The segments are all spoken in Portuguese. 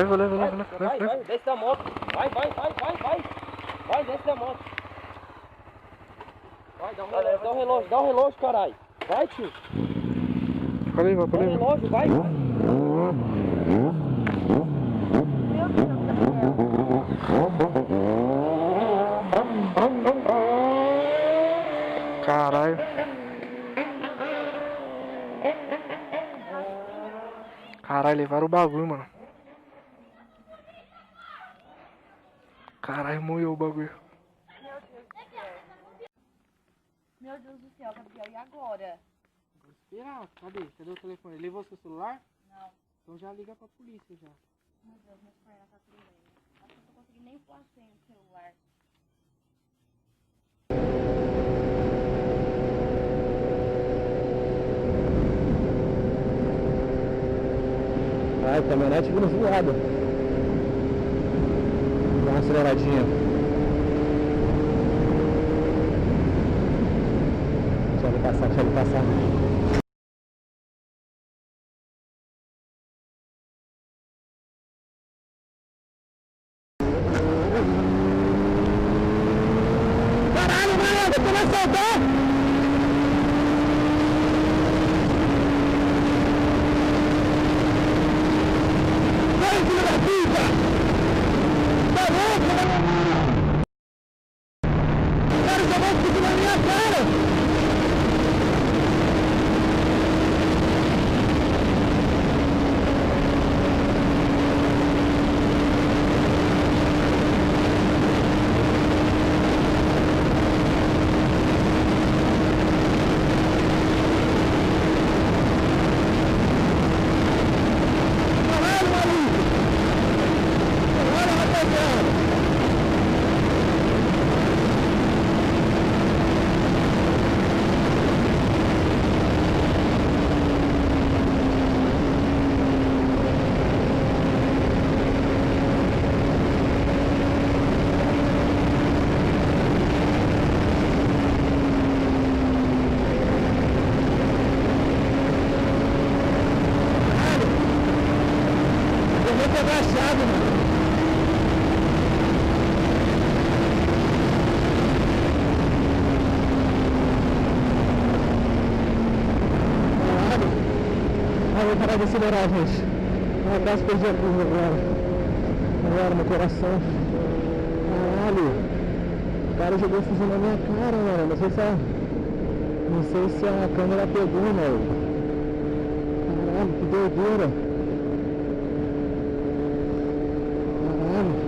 Leva. Vai, desce da moto. Vai. Vai, desce da moto. Vai, dá um relógio, caralho. Vai, tio. Vai. Dá um relógio, vai. Caralho. Caralho, levaram o bagulho, mano. Caralho, moeu o bagulho. Meu Deus do céu, Gabriel, e agora? Vou esperar, cadê o telefone? Ele levou seu celular? Não. Então já liga pra polícia já. Meu Deus, minha perna tá tremendo. Acho que eu não tô conseguindo nem falar sem o celular. Ai, caminhonete vindo voada. Dá uma aceleradinha. Deixa ele passar. Caralho, mano, eu tô na soltar! Vou parar de acelerar, gente. Um abraço, perdi a curva agora no coração. Caralho. O cara jogou fuzil na minha cara, mano. Não sei se a câmera pegou, mano. Caralho, que doideira. Caralho.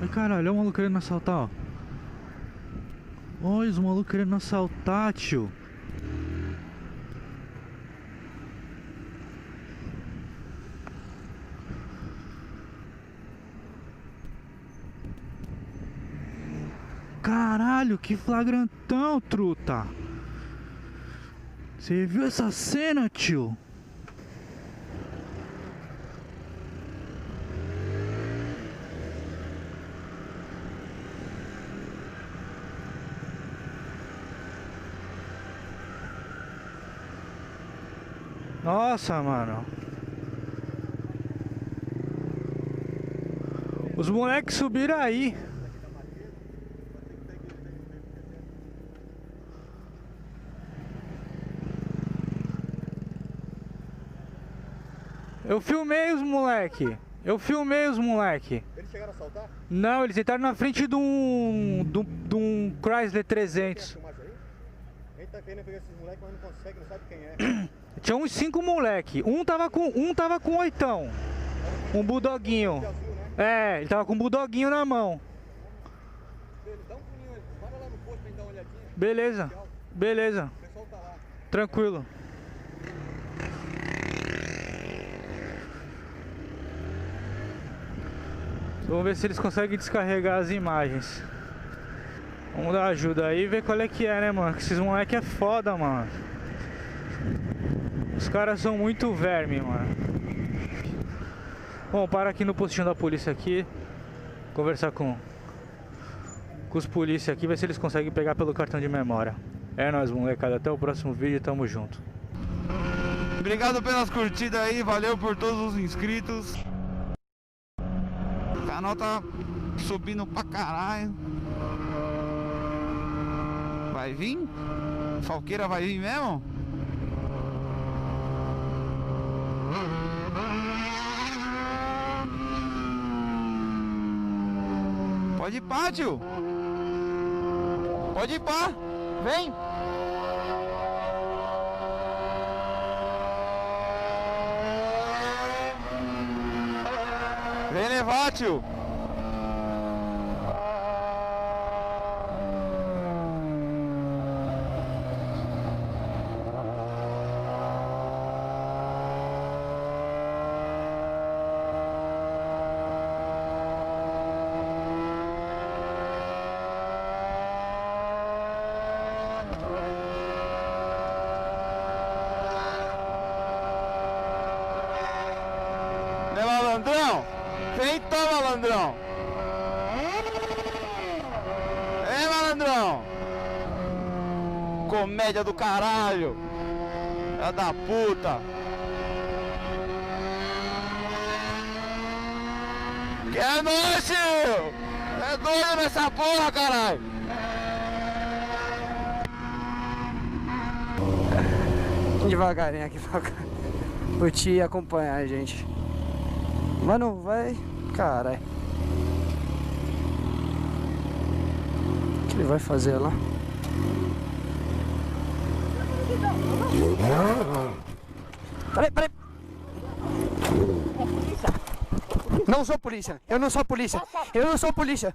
Ai, caralho, olha o maluco querendo assaltar, ó. Olha os malucos querendo assaltar, tio. Caralho, que flagrantão, truta. Você viu essa cena, tio? Nossa, mano. Os moleques subiram aí. Eu filmei os moleque. Eles chegaram a assaltar? Não, eles entraram na frente de um Chrysler 300. A gente tá querendo pegar esses moleques, mas não consegue, não sabe quem é. Tinha uns 5 moleque. Um tava com oitão. Um bulldoguinho. É, ele tava com um bulldoguinho na mão. Dá um pulinho aí, para lá no posto pra gente dar uma olhadinha. Beleza, beleza. O pessoal tá lá. Tranquilo. Vamos ver se eles conseguem descarregar as imagens. Vamos dar ajuda aí e ver qual é que é, né, mano? Que esses moleque é foda, mano. Os caras são muito verme, mano. Bom, para aqui no postinho da polícia aqui. Conversar com os polícia aqui, ver se eles conseguem pegar pelo cartão de memória. É nóis, molecada. Até o próximo vídeo, tamo junto. Obrigado pelas curtidas aí, valeu por todos os inscritos. O canal tá subindo pra caralho. Vai vir? Falqueira vai vir mesmo? Pode ir pá, tio. Pode ir pá. Vem. Vem levar, tio. Né, malandrão? Vem, toma, malandrão. É, malandrão. Comédia do caralho. Filha da puta. Que é nóis, tio. É doido nessa porra, caralho. Devagarinho aqui pra curtir e acompanhar a gente. Mano, vai. Caralho. O que ele vai fazer lá? Peraí, peraí. Não sou polícia. Eu não sou polícia. Eu não sou polícia.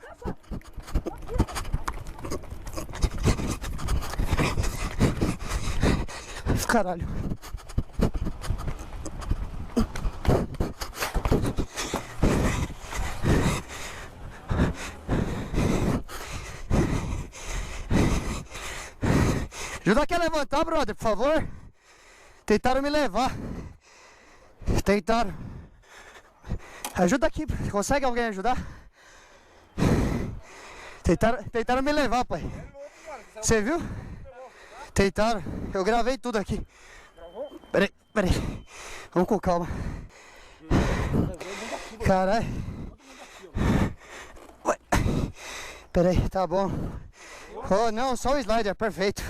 Caralho. Ajuda aqui a levantar, brother, por favor. Tentaram me levar. Tentaram. Ajuda aqui. Consegue alguém ajudar? Tentaram me levar, pai. Você viu? Tentaram. Eu gravei tudo aqui. Peraí, peraí. Vamos com calma. Caralho. Peraí, tá bom. Oh, não, só o slider, perfeito.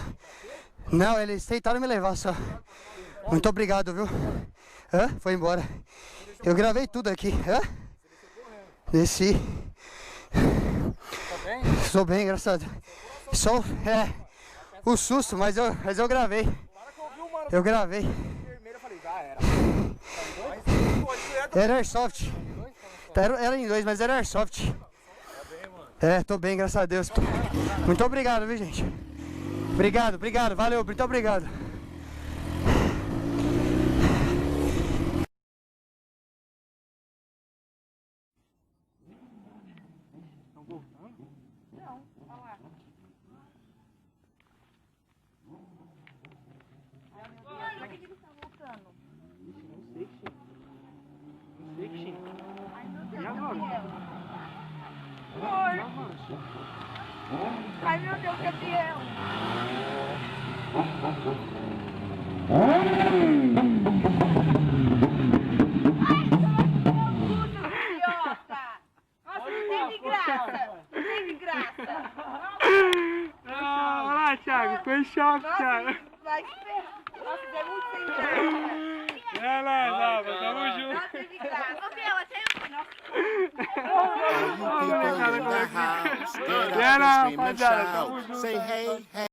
Não, eles tentaram me levar só. Muito obrigado, viu? Hã? Foi embora. Eu gravei tudo aqui. Hã? Desci. Tá bem? Estou bem, graças a Deus. Só, o susto, mas eu gravei. Eu gravei. Era airsoft. Era em dois, mas era airsoft. É, tô bem, graças a Deus. Muito obrigado, viu, gente? Obrigado, obrigado, valeu, muito obrigado. Não, olha lá. Ai, meu Deus, por que eles estão voltando? Não sei, Xim. Ai, meu Deus, E agora? Gabriel. Amor. Ai, meu Deus, Gabriel. Olha lá, Thiago, ficou em choque, Thiago. Vai ser. Nossa, é muito sem graça. Não, tamo junto. Nossa, teve graça. Gabriel, até eu. All you people in the house, get up and scream and shout. Say hey, hey.